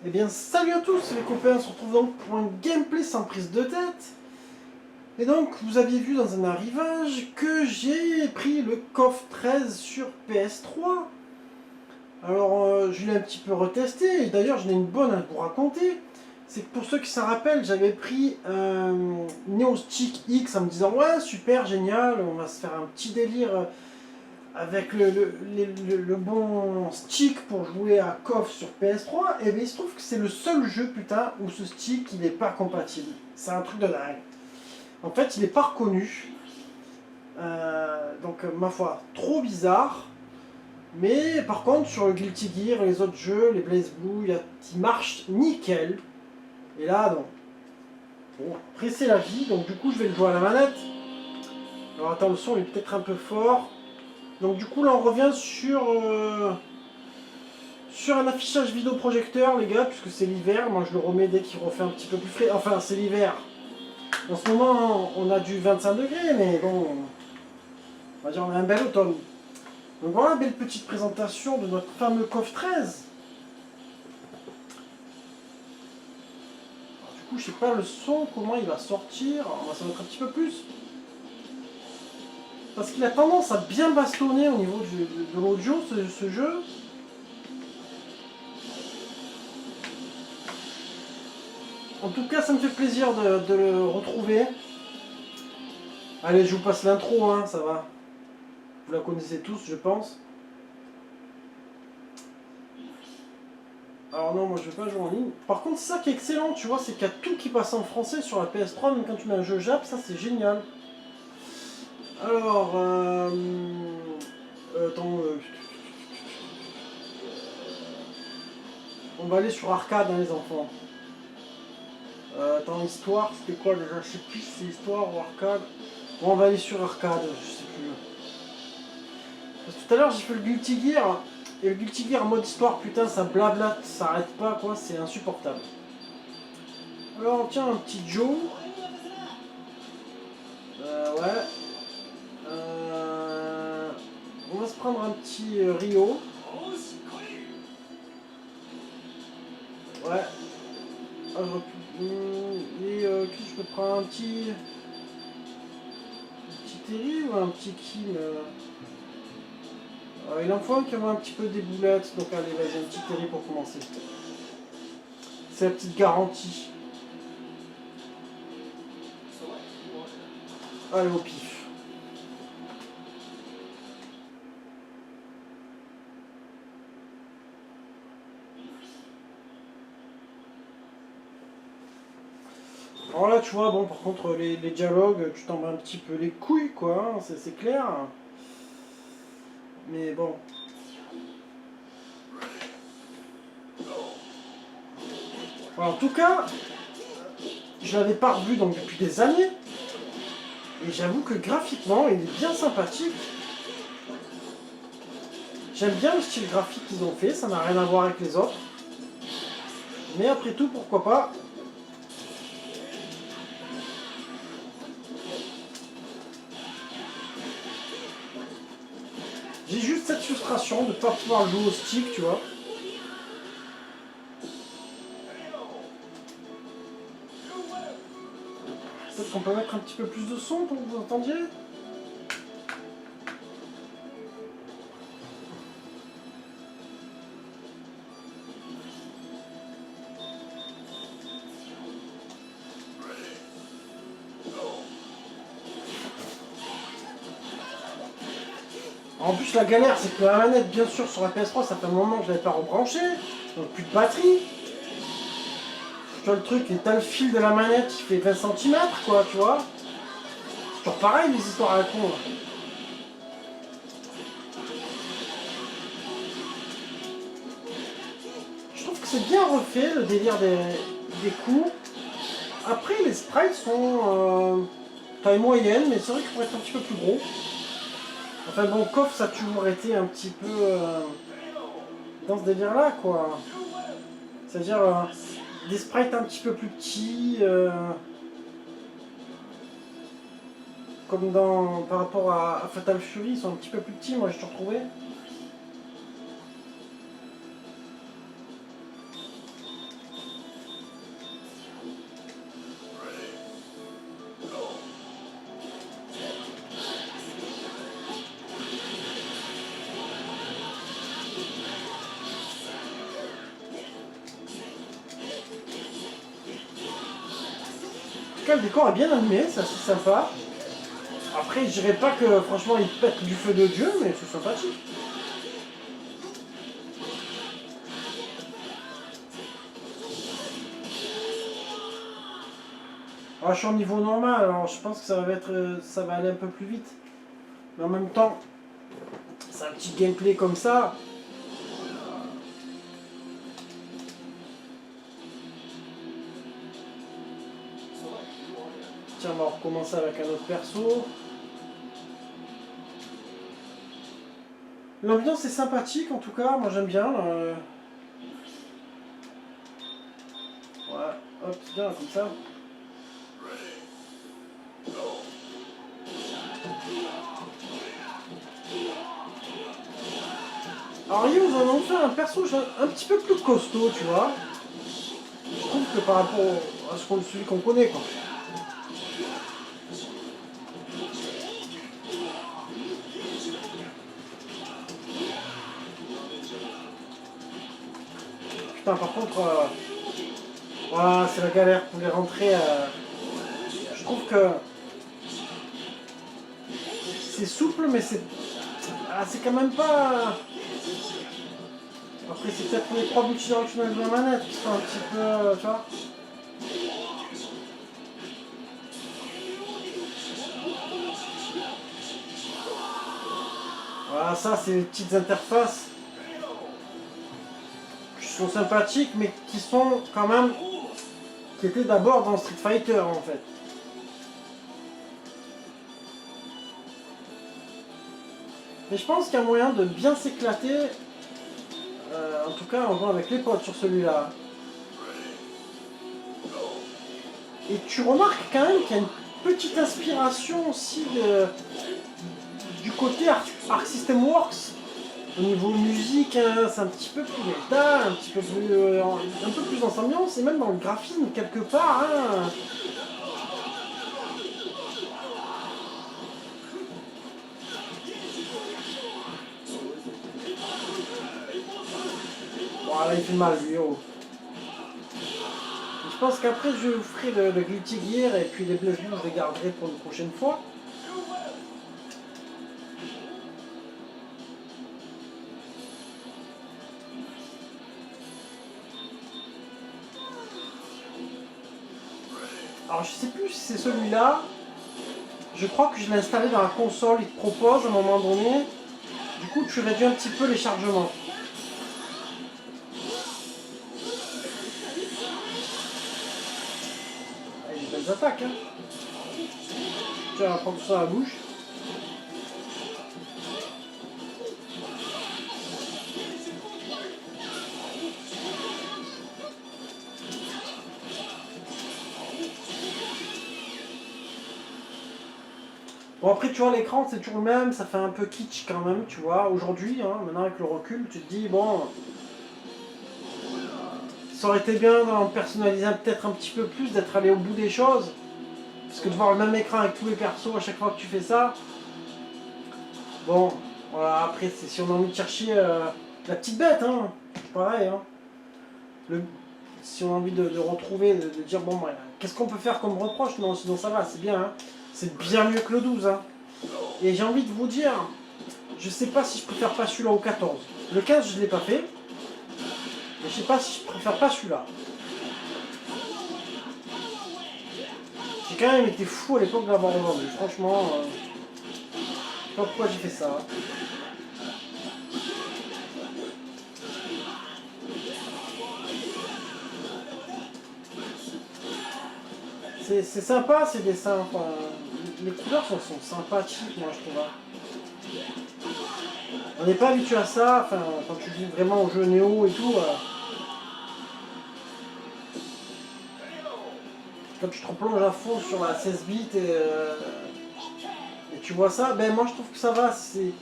Eh bien salut à tous les copains, on se retrouve donc pour un gameplay sans prise de tête. Et donc vous aviez vu dans un arrivage que j'ai pris le KOF 13 sur PS3. Alors je l'ai un petit peu retesté, et d'ailleurs j'en ai une bonne à vous raconter. C'est que pour ceux qui s'en rappellent, j'avais pris un Neo Stick X en me disant ouais super génial, on va se faire un petit délire avec le bon stick pour jouer à KOF sur PS3, et bien il se trouve que c'est le seul jeu putain où ce stick il n'est pas compatible. C'est un truc de dingue. En fait il n'est pas reconnu. Donc ma foi, trop bizarre. Mais par contre sur le Guilty Gear et les autres jeux, les Blaze Blue, il marche nickel. Et là donc, bon, après c'est la vie, donc du coup je vais le jouer à la manette. Alors attends, le son est peut-être un peu fort. Donc du coup là on revient sur un affichage vidéoprojecteur les gars, puisque c'est l'hiver. Moi je le remets dès qu'il refait un petit peu plus frais. Enfin c'est l'hiver. En ce moment on a du 25 degrés, mais bon, on va dire on a un bel automne. Donc voilà, belle petite présentation de notre fameux KOF 13. Alors, du coup je sais pas le son, comment il va sortir. Alors, on va s'en mettre un petit peu plus. Parce qu'il a tendance à bien bastonner au niveau de l'audio ce jeu. En tout cas, ça me fait plaisir de le retrouver. Allez, je vous passe l'intro, hein, ça va. Vous la connaissez tous, je pense. Alors non, moi je vais pas jouer en ligne. Par contre, ça qui est excellent, tu vois, c'est qu'il y a tout qui passe en français sur la PS3, même quand tu mets un jeu Jap, ça c'est génial. Alors, attends, on va aller sur arcade, hein, les enfants. Attends, histoire, c'était quoi déjà? Je sais plus si c'est histoire ou arcade. Bon, on va aller sur arcade, je sais plus. Parce que tout à l'heure j'ai fait le Guilty Gear, et le Guilty Gear en mode histoire, putain, ça blablate, ça arrête pas, quoi, c'est insupportable. Alors, tiens, un petit Joe. Ouais. On va se prendre un petit Rio. Ouais. Ah, et qui je peux prendre un petit Terry ou un petit Kim il en faut un qui a un petit peu des boulettes, donc allez, vas-y, un petit Terry pour commencer. C'est la petite garantie. Allez, au pif. Alors là, tu vois, bon, par contre, les dialogues, tu t'en bats un petit peu les couilles, quoi, hein, c'est clair. Mais bon. Alors, en tout cas, je l'avais pas revu donc depuis des années. Et j'avoue que graphiquement, il est bien sympathique. J'aime bien le style graphique qu'ils ont fait, ça n'a rien à voir avec les autres. Mais après tout, pourquoi pas. J'ai juste cette frustration de ne pas pouvoir jouer au stick, tu vois. Peut-être qu'on peut mettre un petit peu plus de son pour que vous entendiez. En plus, la galère, c'est que la manette, bien sûr, sur la PS3, ça fait un moment que je ne l'avais pas rebranchée. Donc plus de batterie. Tu vois le truc, et t'as le fil de la manette qui fait 20 cm, quoi, tu vois. C'est toujours pareil, les histoires à la con, là. Je trouve que c'est bien refait, le délire des coups. Après, les sprites sont taille moyenne, mais c'est vrai qu'ils pourraient être un petit peu plus gros. Enfin bon, KOF, ça a toujours été un petit peu dans ce délire-là, quoi. C'est-à-dire des sprites un petit peu plus petits, comme par rapport à Fatal Fury, ils sont un petit peu plus petits, moi j'ai toujours trouvé. tout cas, le décor est bien animé, c'est assez sympa. Après, je dirais pas que franchement il pète du feu de Dieu, mais c'est sympathique. Alors, je suis en niveau normal, alors je pense que ça va aller un peu plus vite. Mais en même temps, c'est un petit gameplay comme ça. Tiens, on va recommencer avec un autre perso. L'ambiance est sympathique en tout cas, moi j'aime bien. Ouais, hop, c'est bien comme ça. Alors ils en ont fait un perso un petit peu plus costaud, tu vois. Je trouve que par rapport à celui qu'on connaît, quoi. Putain, par contre, voilà, c'est la galère pour les rentrer. Je trouve que c'est souple, mais c'est quand même pas. Après, c'est peut-être les trois multidirectionnels de la manette qui sont un petit peu, tu vois. Voilà, ça, c'est les petites interfaces qui sont sympathiques, mais qui sont quand même, qui étaient d'abord dans Street Fighter, en fait. Mais je pense qu'il y a moyen de bien s'éclater, en tout cas en jouant avec les potes sur celui-là. Et tu remarques quand même qu'il y a une petite inspiration aussi du côté Arc System Works. Au niveau musique, hein, c'est un petit peu plus métal, un peu plus dans cette ambiance, et même dans le graphisme quelque part. Hein. Voilà, il fait mal lui, oh. Je pense qu'après je vous ferai le Guilty Gear et puis les Blaze Blue je les garderai pour une prochaine fois. Alors je sais plus si c'est celui-là. Je crois que je l'ai installé dans la console, il te propose à un moment donné. Du coup tu réduis un petit peu les chargements. Ah, il y a des belles attaques, hein. Tiens, on va prendre tout ça à la bouche. Bon après tu vois l'écran c'est toujours le même, ça fait un peu kitsch quand même, tu vois. Aujourd'hui, hein, maintenant avec le recul, tu te dis bon, ça aurait été bien d'en personnaliser peut-être un petit peu plus, d'être allé au bout des choses. Parce que de voir le même écran avec tous les persos à chaque fois que tu fais ça. Bon, voilà, après c'est si on a envie de chercher la petite bête, hein, pareil. Hein. Si on a envie de retrouver, de dire bon, ouais, qu'est-ce qu'on peut faire comme reproche? Non, sinon ça va, c'est bien. Hein. C'est bien mieux que le 12. Hein. Et j'ai envie de vous dire, je sais pas si je préfère pas celui-là au 14. Le 15, je l'ai pas fait. Mais je sais pas si je préfère pas celui-là. J'ai quand même été fou à l'époque de l'avoir revendu. Franchement, je sais pas pourquoi j'ai fait ça. C'est sympa ces dessins. Enfin, les couleurs sont sympathiques, moi je trouve. On n'est pas habitué à ça. Enfin, quand tu joues vraiment au jeu Néo et tout. Quand tu te replonges à fond sur la 16 bits et tu vois ça, ben moi je trouve que ça va, c'est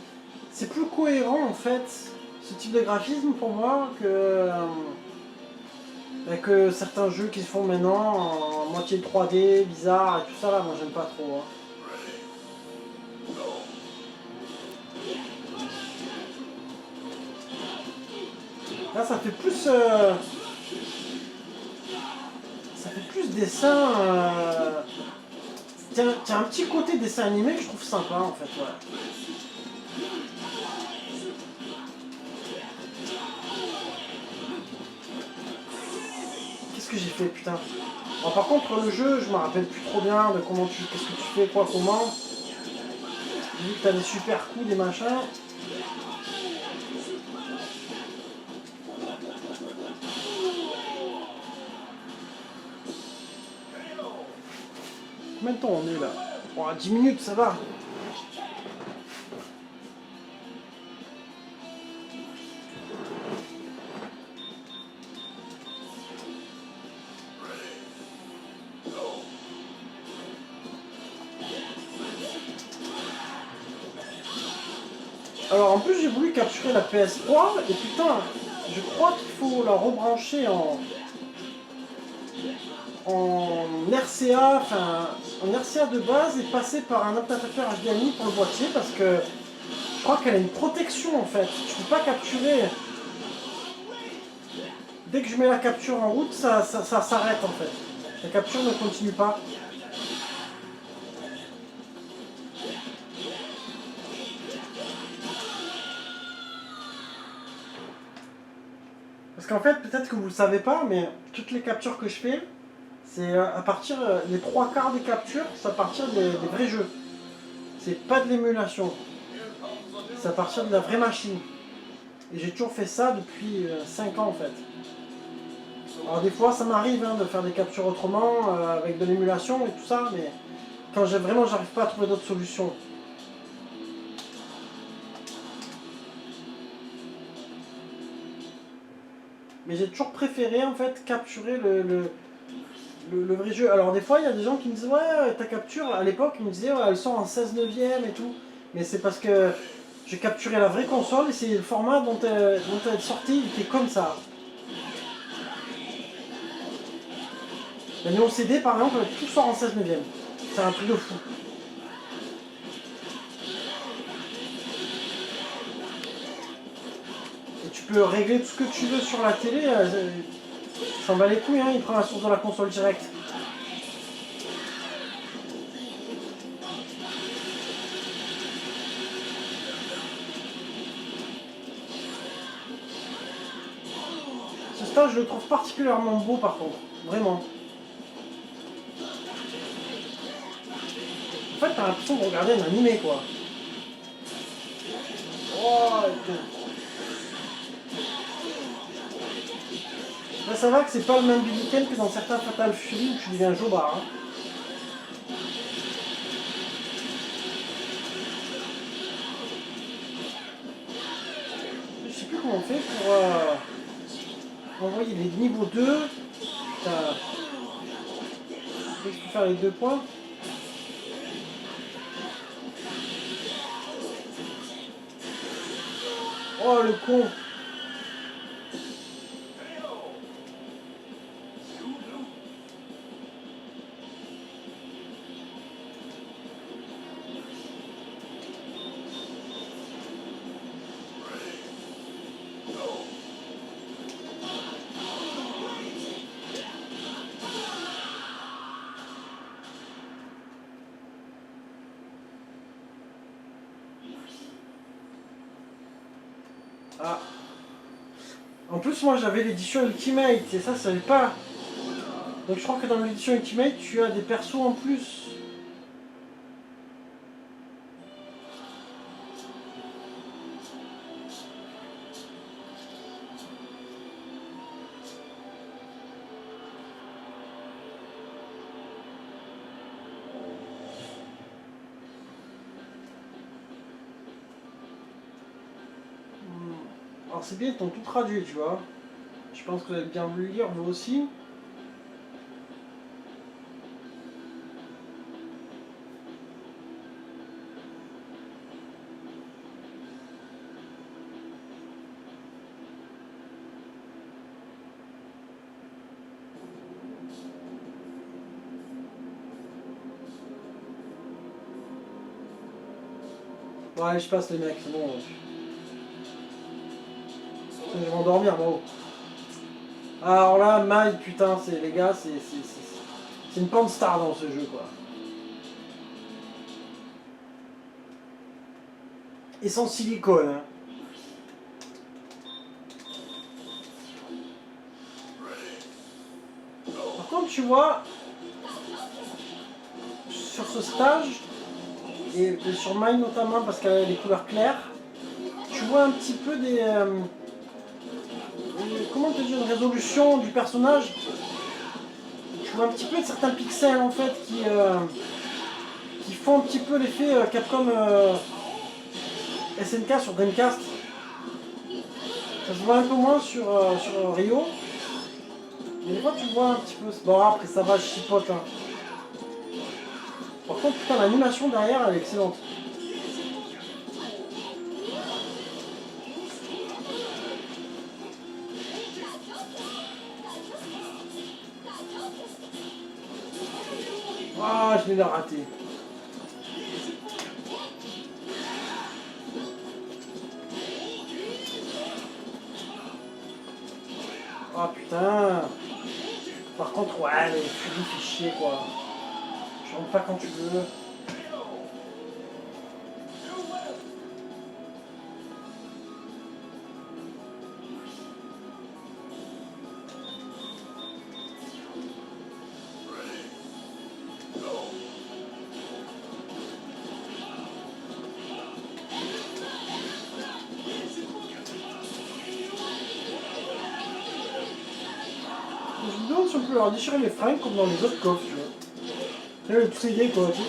plus cohérent en fait, ce type de graphisme pour moi que certains jeux qui se font maintenant en moitié 3D, bizarre et tout ça là, moi j'aime pas trop. Hein. Là ça fait plus dessin Tiens, un petit côté dessin animé que je trouve sympa en fait, ouais. Qu'est-ce que j'ai fait, putain? Alors, par contre, le jeu, je me rappelle plus trop bien de comment tu... Qu'est-ce que tu fais, quoi, comment. Vu que t'as des super coups, des machins. Combien de temps on est là? Bon, à 10 minutes, ça va. Alors en plus j'ai voulu capturer la PS3 et putain, je crois qu'il faut la rebrancher en RCA, enfin en RCA de base et passer par un adaptateur HDMI pour le boîtier parce que je crois qu'elle a une protection en fait. Tu peux pas capturer. Dès que je mets la capture en route, ça s'arrête en fait. La capture ne continue pas. Parce qu'en fait, peut-être que vous le savez pas, mais toutes les captures que je fais, c'est à partir, les trois quarts des captures, c'est à partir des vrais jeux. C'est pas de l'émulation. C'est à partir de la vraie machine. Et j'ai toujours fait ça depuis 5 ans en fait. Alors des fois ça m'arrive de faire des captures autrement, avec de l'émulation et tout ça, mais quand j'arrive pas à trouver d'autres solutions. Mais j'ai toujours préféré en fait capturer le vrai jeu. Alors des fois il y a des gens qui me disent ouais ta capture, à l'époque ils me disaient ouais, elle sort en 16 neuvième et tout. Mais c'est parce que j'ai capturé la vraie console et c'est le format dont elle est sortie, il était comme ça. La Neo CD par exemple, tout sort en 16 neuvième. C'est un truc de fou. Et tu peux régler tout ce que tu veux sur la télé, ça en va les couilles, il prend la source de la console direct. Ce stage, je le trouve particulièrement beau par contre, vraiment. En fait, t'as l'impression de regarder un animé quoi. Oh, là, ça va que c'est pas le même week-end que dans certains Fatal Fury où tu deviens jobard. Je sais plus comment on fait pour envoyer les niveaux 2. Il faut faire les 2 points. Oh le con. Ah. En plus moi j'avais l'édition Ultimate et ça savais pas. Donc je crois que dans l'édition Ultimate tu as des persos en plus. Alors c'est bien, ils t'ont tout traduit, tu vois. Je pense que vous avez bien voulu le lire, vous aussi. Bon allez, je passe les mecs, c'est bon. Je vais m'endormir, bon. Alors là, Mai, putain, c'est les gars, c'est une porn star dans ce jeu, quoi. et sans silicone. Hein. Par contre, tu vois, sur ce stage, et sur Mine notamment, parce qu'elle a les couleurs claires, tu vois un petit peu des... comment te dire, une résolution du personnage. Tu vois un petit peu de certains pixels en fait qui font un petit peu l'effet Capcom SNK sur Dreamcast. Ça se voit un peu moins sur Rio. Mais des fois tu vois un petit peu. Bon après ça va, je chipote. Hein. Par contre putain l'animation derrière elle est excellente. Ah je l'ai raté. Ah putain. Par contre ouais le Fury fait chier quoi. Je rentre pas quand tu veux. Je me demande si on peut leur déchirer les fringues comme dans les autres coffres, tu vois. Là, tous ces gays, quoi, tu sais.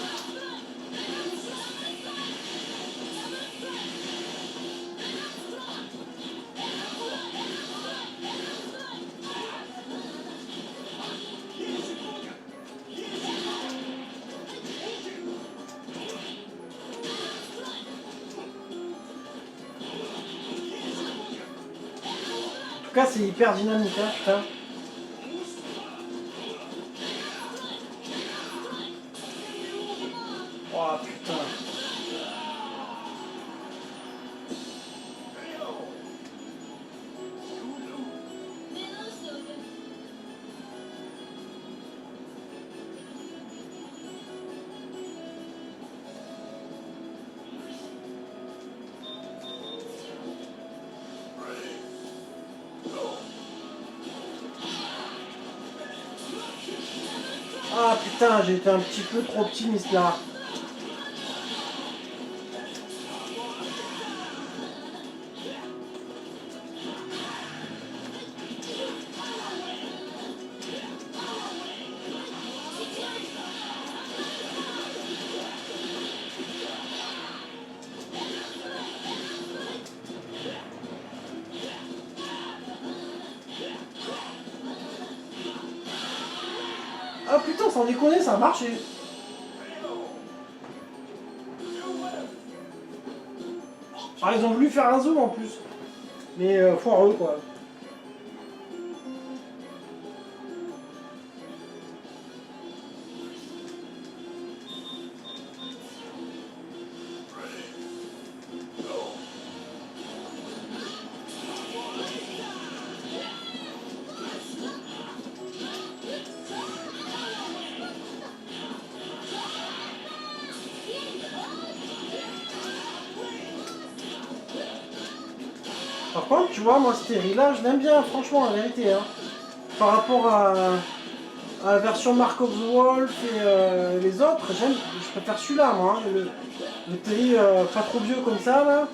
En tout cas, c'est hyper dynamique, hein, putain. Oh putain. Ah putain, j'ai été un petit peu trop optimiste là. Ah putain, sans déconner, ça a marché. Ah, ils ont voulu faire un zoom en plus. Mais foireux quoi. Par contre, tu vois, moi, cette série-là, je l'aime bien, franchement, la vérité. Hein. Par rapport à la version Mark of the Wolf et les autres, je préfère celui-là, moi. Hein, le Terry pas trop vieux comme ça, là.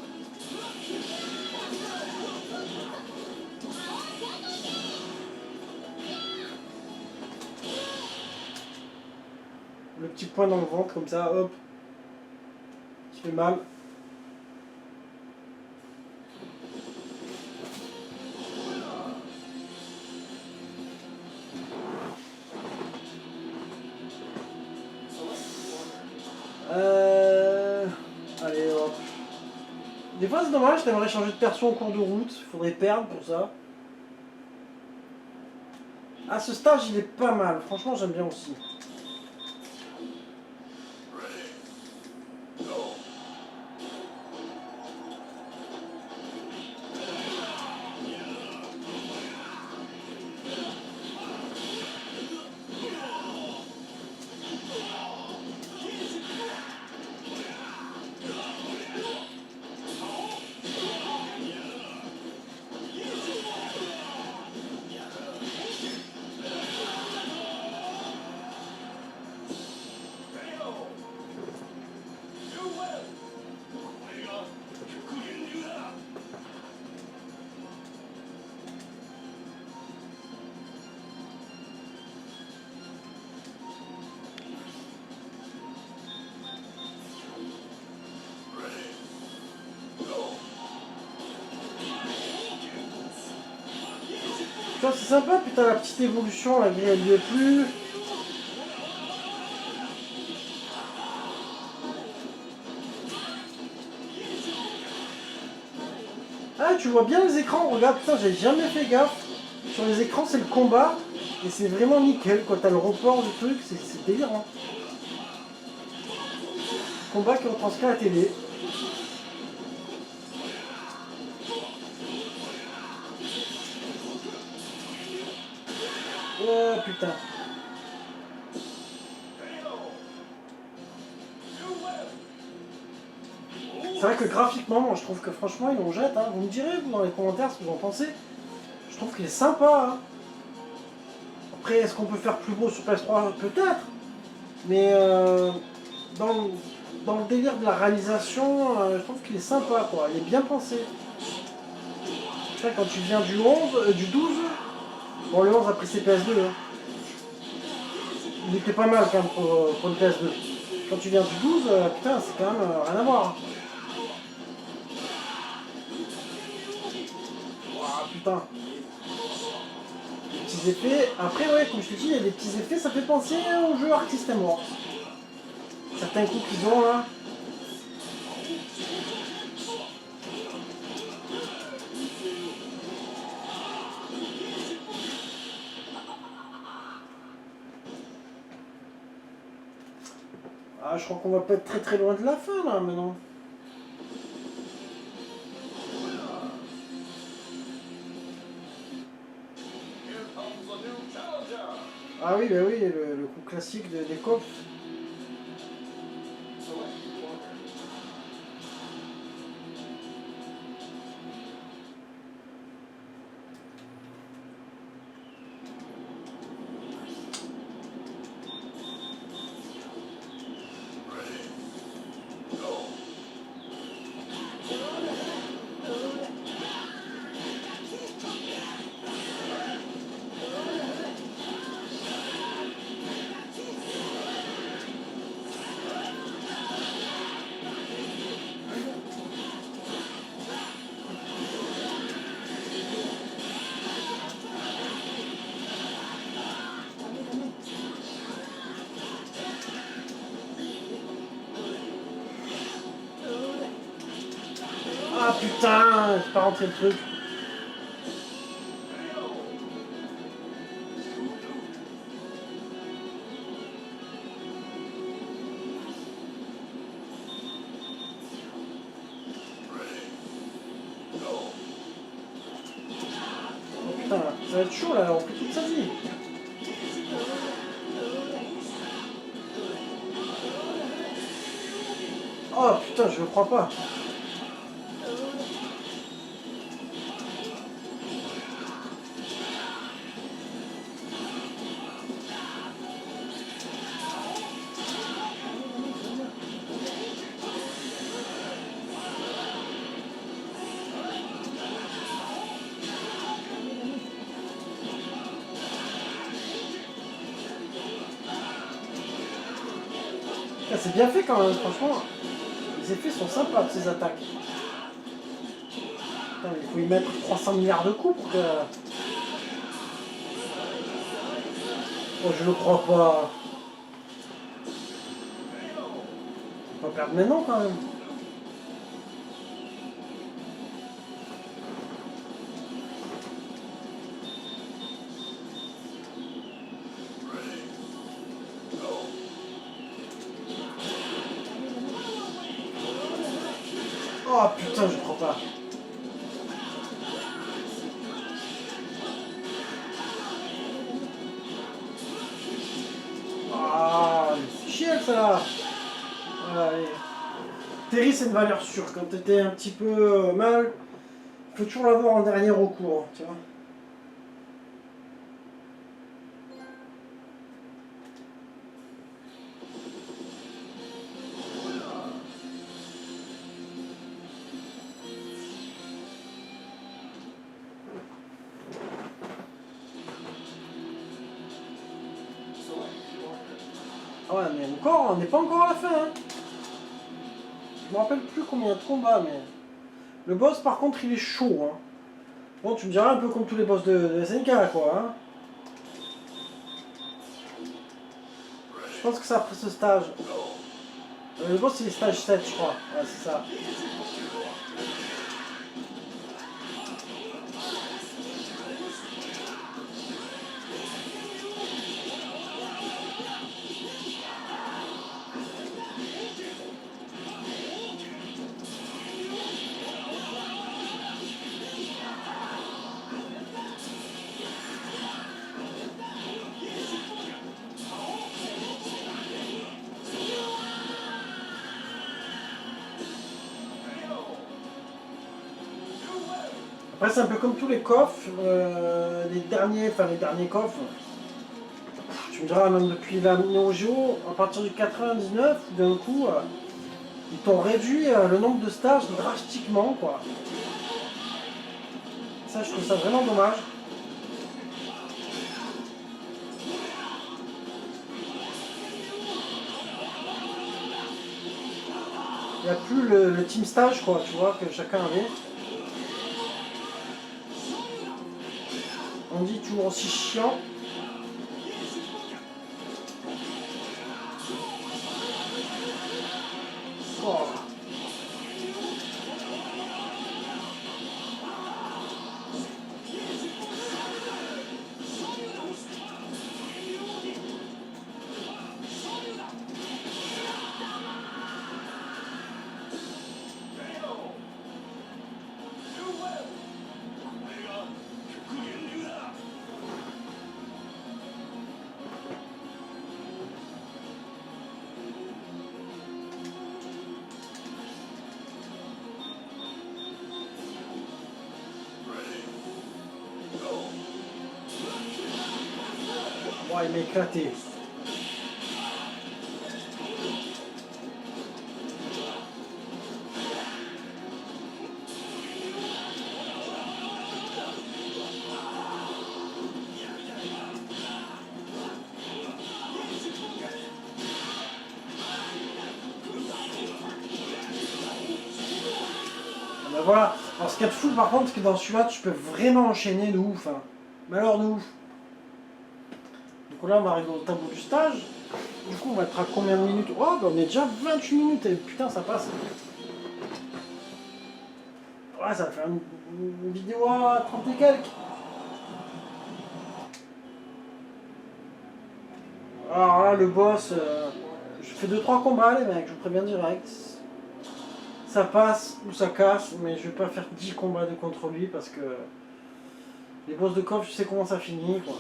Le petit point dans le ventre, comme ça, hop. Qui fait mal. Allez, hop. Des fois, c'est dommage, t'aimerais changer de perso en cours de route. Faudrait perdre pour ça. Ah, ce stage, il est pas mal. Franchement, j'aime bien aussi. Tu vois, c'est sympa, puis t'as la petite évolution, la grille elle lui est plus. Ah, tu vois bien les écrans, regarde, putain, j'ai jamais fait gaffe. Sur les écrans, c'est le combat, et c'est vraiment nickel, quoi. T'as le report du truc, c'est délirant. Combat qui retranscrit à la télé. Oh putain. C'est vrai que graphiquement, moi je trouve que franchement ils l'ont jette. Hein. Vous me direz vous dans les commentaires ce que vous en pensez. Je trouve qu'il est sympa. Hein. Après, est-ce qu'on peut faire plus beau sur PS3? Peut-être. Mais dans, dans le délire de la réalisation, je trouve qu'il est sympa, quoi. Il est bien pensé. Tu vois, quand tu viens du 11, du 12, bon le 11 a pris ses PS2. Hein. Il était pas mal quand même pour le PS2. Quand tu viens du 12, putain, c'est quand même rien à voir. Oh, putain. Les petits effets. Après, ouais, comme je te dis, il y a des petits effets, ça fait penser au jeu Arc System Works. Certains coups qu'ils ont là. Ah, je crois qu'on va pas être très très loin de la fin là maintenant. Ah oui, bah oui, le coup classique des coffres. Ah putain, j'ai pas rentré le truc. Oh putain, ça va être chaud là, on fait toute sa vie. Oh putain, je le crois pas. C'est bien fait quand même, franchement. Les effets sont sympas de ces attaques. Putain, il faut y mettre 300 milliards de coups pour que... Oh, je le crois pas. On va perdre maintenant quand même. Oh putain, je crois pas. Ah, chier ça. Allez. Terry, c'est une valeur sûre. Quand t'étais un petit peu mal, il faut toujours l'avoir en dernier recours, tu vois. Ah ouais, mais encore, on n'est pas encore à la fin. Hein. Je me rappelle plus combien de combats, mais... Le boss, par contre, il est chaud. Hein. Bon, tu me diras un peu comme tous les boss de SNK, quoi. Hein. Je pense que c'est après ce stage. Le boss, c'est le stage 7, je crois. Ouais, c'est ça. Après, c'est un peu comme tous les coffres, les derniers coffres. Tu me diras, même depuis la Neo Geo, à partir du 99, d'un coup, ils t'ont réduit le nombre de stages drastiquement, quoi. Ça, je trouve ça vraiment dommage. Il n'y a plus le team stage, quoi, tu vois, que chacun avait. On dit toujours aussi chiant. Oh. Oh, il m'a éclaté. Ben voilà. Alors ce qu'il y a de fou par contre, c'est que dans celui-là, tu peux vraiment enchaîner de ouf. Hein. Mais alors de ouf. Donc là, on va arriver au tableau du stage. Du coup, on va être à combien de minutes? Oh, ben on est déjà 28 minutes et putain, ça passe. Ouais, ça va faire une vidéo à 30 et quelques. Alors là, le boss, je fais 2-3 combats, les mecs, je vous préviens direct. Ça passe ou ça casse, mais je vais pas faire 10 combats de contre lui parce que les boss de coffre, je sais comment ça finit, quoi.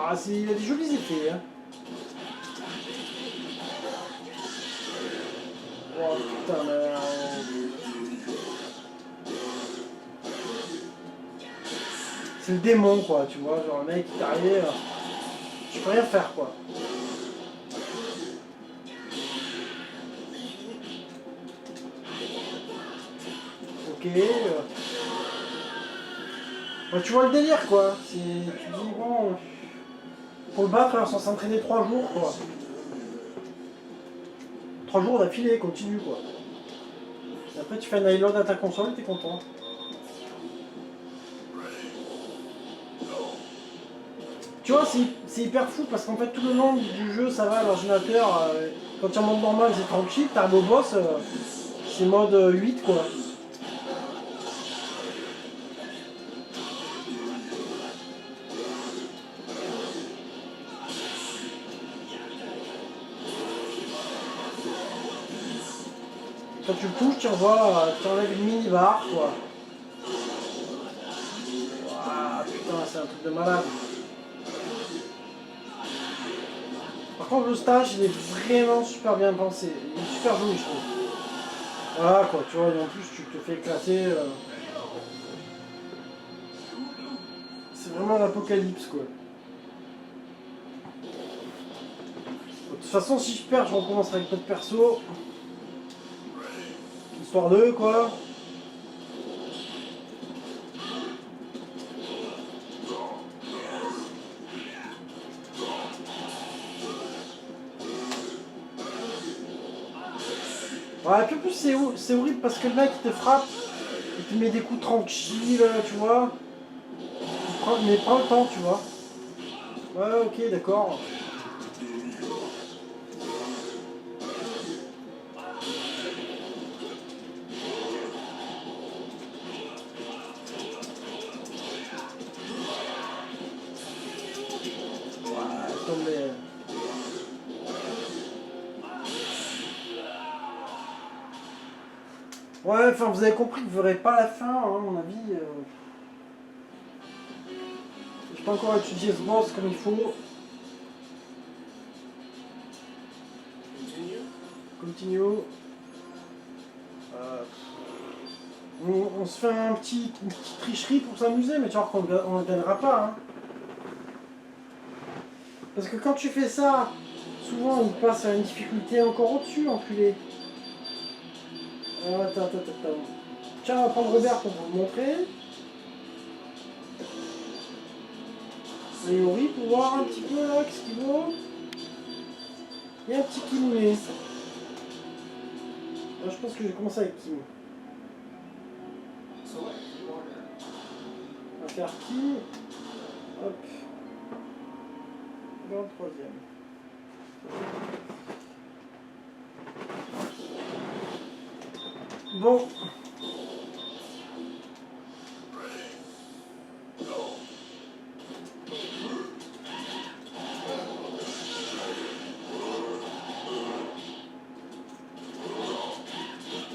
Ah, il a des jolis effets, hein. Oh putain, mais... c'est le démon, quoi, tu vois, genre le mec qui t'arrive, je peux rien faire, quoi. Ok. Bah, tu vois le délire, quoi. Tu dis, bon... Pour le battre, on s'en s'entraîner 3 jours, quoi. 3 jours d'affilée, continue, quoi. Et après, tu fais un reload à ta console et t'es content. Tu vois, c'est hyper fou parce qu'en fait, tout le long du jeu, ça va, l'ordinateur, quand tu es en mode normal, c'est tranquille, Turbo Boss, c'est mode 8, quoi. Quand tu le touches, tu envoies, tu enlèves une mini-barre, quoi. Ouah, putain, c'est un truc de malade. Par contre, le stage, il est vraiment super bien pensé. Il est super joli, je trouve. Voilà, quoi, tu vois, et en plus, tu te fais éclater. C'est vraiment l'apocalypse, quoi. De toute façon, si je perds, je recommencerai avec d'autres perso. Histoire d'eux, quoi. Ouais, et puis en plus c'est horrible parce que le mec il te frappe, il te met des coups tranquilles, tu vois. Mais prends le temps, tu vois. Ouais, ok, d'accord. Ouais, ouais, enfin vous avez compris que vous verrez pas la fin, hein, à mon avis. J'ai pas encore étudié ce boss comme il faut. Continue. Euh, on se fait une petite tricherie pour s'amuser, mais tu vois qu'on ne gagnera pas. Hein. Parce que quand tu fais ça, souvent il passe à une difficulté encore au-dessus, enculé. Attends. Tiens, on va prendre Robert pour vous le montrer. Et Yori pour voir un petit peu là, qu'est-ce qu'il vaut. Il y a un petit Kimounet. Là, je pense que je vais commencer avec Kim. On va faire Kim. Hop. Dans le troisième. Bon.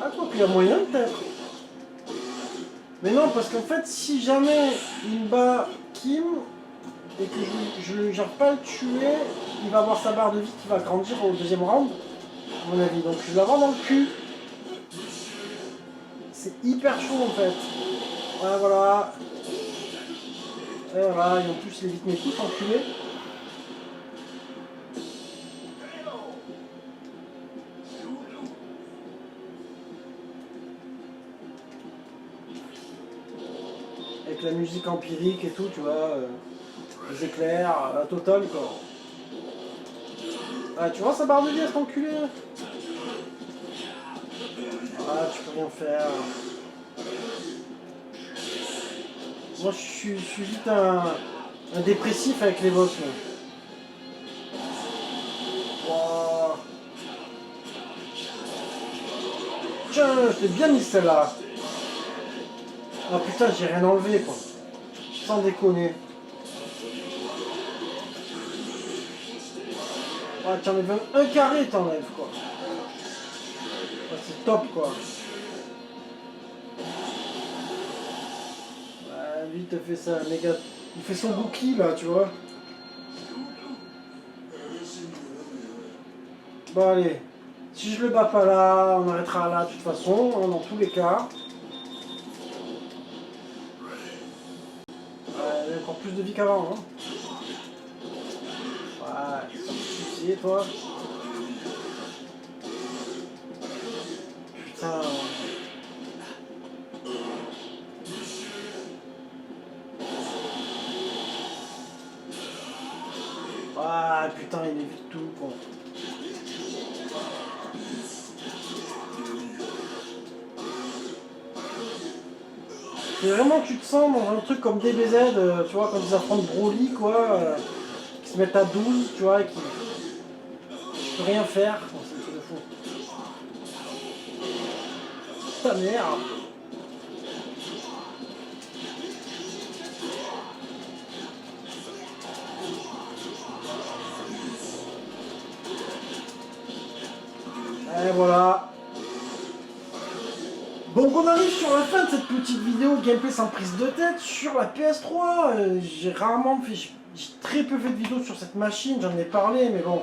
Ah quoi qu'il y a moyen peut-être. Mais non, parce qu'en fait, si jamais il bat Kim et que je n'arrive pas à le tuer, il va avoir sa barre de vie qui va grandir au deuxième round, à mon avis. Donc je vais l'avoir dans le cul. C'est hyper chaud en fait. Ouais, voilà. Et voilà, et en plus il évite mes coups, enculé. Avec la musique empirique et tout, tu vois. Les éclairs, la totale quoi. Ah, tu vois sa barre de vie, cet enculé. Ah, tu peux rien faire. Moi, je suis vite un dépressif avec les boss. Wow. Tiens, je l'ai bien mis celle-là. Ah putain, j'ai rien enlevé quoi. Sans déconner. Ah, tu enlèves un carré, t'enlèves quoi. Ah, c'est top quoi. Lui, il te fait ça, méga. Il fait son bouclier là, tu vois. Bon, allez. Si je le bats pas là, on arrêtera là de toute façon, hein, dans tous les cas. Il y a encore plus de vie qu'avant. Hein. Ouais, sans souci, toi. Putain. Ah putain, il évite tout quoi. C'est vraiment, tu te sens dans un truc comme DBZ, tu vois, quand ils affrontent Broly quoi, qui se mettent à 12, tu vois, et qui. Je peux rien faire. Oh, c'est un truc de fou. Ta mère. Et voilà. Donc on arrive sur la fin de cette petite vidéo gameplay sans prise de tête sur la PS3. J'ai très peu fait de vidéos sur cette machine, j'en ai parlé, mais bon.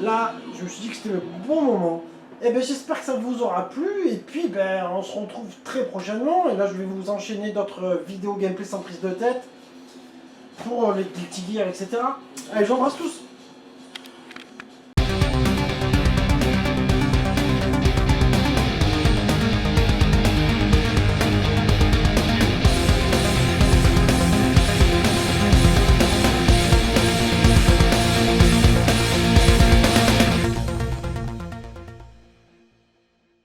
Là, je me suis dit que c'était le bon moment. Et ben j'espère que ça vous aura plu. Et puis ben on se retrouve très prochainement. Et là je vais vous enchaîner d'autres vidéos gameplay sans prise de tête pour les Guilty Gear, etc. Allez, j'embrasse tous.